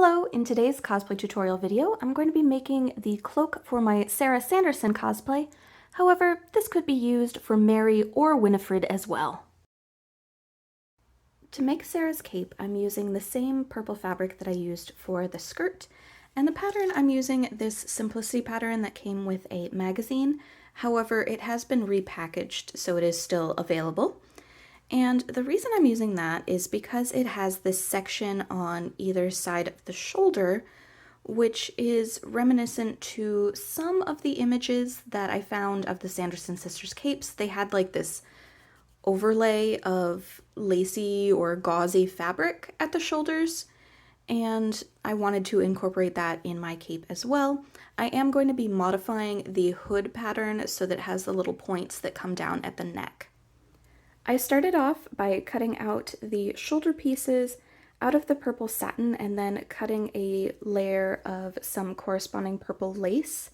Hello, in today's cosplay tutorial video, I'm going to be making the cloak for my Sarah Sanderson cosplay. However, this could be used for Mary or Winifred as well. To make Sarah's cape, I'm using the same purple fabric that I used for the skirt, and the pattern I'm using this Simplicity pattern that came with a magazine. However, it has been repackaged, so it is still available. And the reason I'm using that is because it has this section on either side of the shoulder, which is reminiscent to some of the images that I found of the Sanderson sisters' capes. They had like this overlay of lacy or gauzy fabric at the shoulders, and I wanted to incorporate that in my cape as well. I am going to be modifying the hood pattern so that it has the little points that come down at the neck. I started off by cutting out the shoulder pieces out of the purple satin and then cutting a layer of some corresponding purple lace.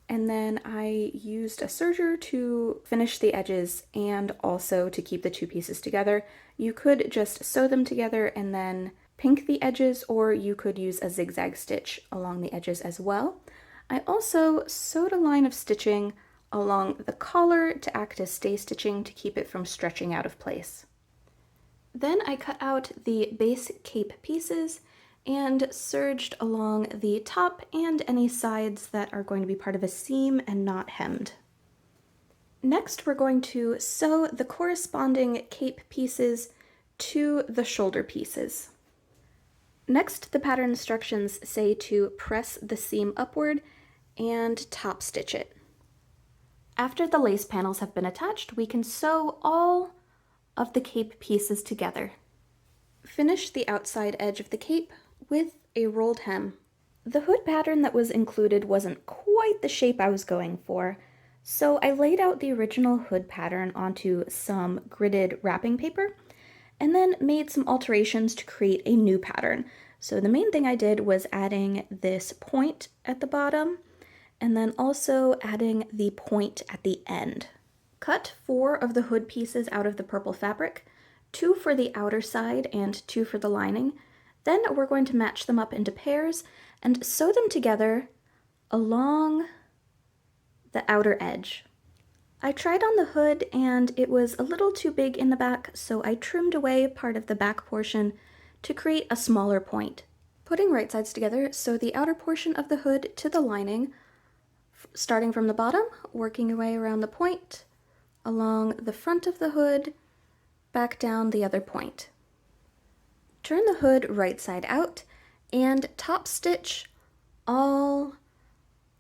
And then I used a serger to finish the edges and also to keep the two pieces together. You could just sew them together and then pink the edges, or you could use a zigzag stitch along the edges as well. I also sewed a line of stitching along the collar to act as stay stitching to keep it from stretching out of place. Then I cut out the base cape pieces and serged along the top and any sides that are going to be part of a seam and not hemmed. Next, we're going to sew the corresponding cape pieces to the shoulder pieces. Next, the pattern instructions say to press the seam upward and top stitch it. After the lace panels have been attached, we can sew all of the cape pieces together. Finish the outside edge of the cape with a rolled hem. The hood pattern that was included wasn't quite the shape I was going for, so I laid out the original hood pattern onto some gridded wrapping paper and then made some alterations to create a new pattern. So the main thing I did was adding this point at the bottom and then also adding the point at the end. Cut 4 of the hood pieces out of the purple fabric, 2 for the outer side and 2 for the lining. Then we're going to match them up into pairs and sew them together along the outer edge. I tried on the hood and it was a little too big in the back, so I trimmed away part of the back portion to create a smaller point. Putting right sides together, sew the outer portion of the hood to the lining, starting from the bottom, working your way around the point, along the front of the hood, back down the other point. Turn the hood right side out and top stitch all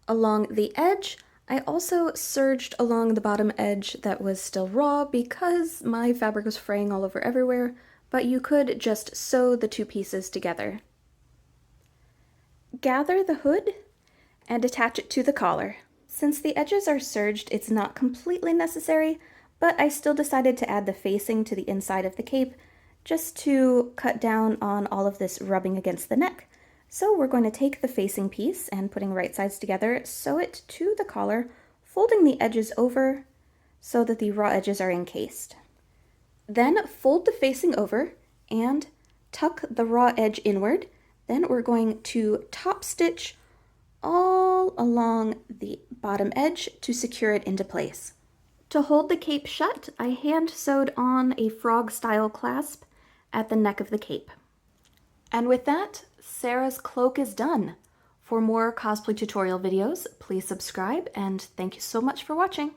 along the edge. I also serged along the bottom edge that was still raw because my fabric was fraying all over everywhere, but you could just sew the two pieces together. Gather the hood and attach it to the collar. Since the edges are serged, it's not completely necessary, but I still decided to add the facing to the inside of the cape just to cut down on all of this rubbing against the neck. So we're going to take the facing piece and, putting right sides together, sew it to the collar, folding the edges over so that the raw edges are encased. Then fold the facing over and tuck the raw edge inward. Then we're going to top stitch all along the bottom edge to secure it into place. To hold the cape shut, I hand sewed on a frog style clasp at the neck of the cape. And with that, Sarah's cloak is done. For more cosplay tutorial videos, please subscribe, and thank you so much for watching.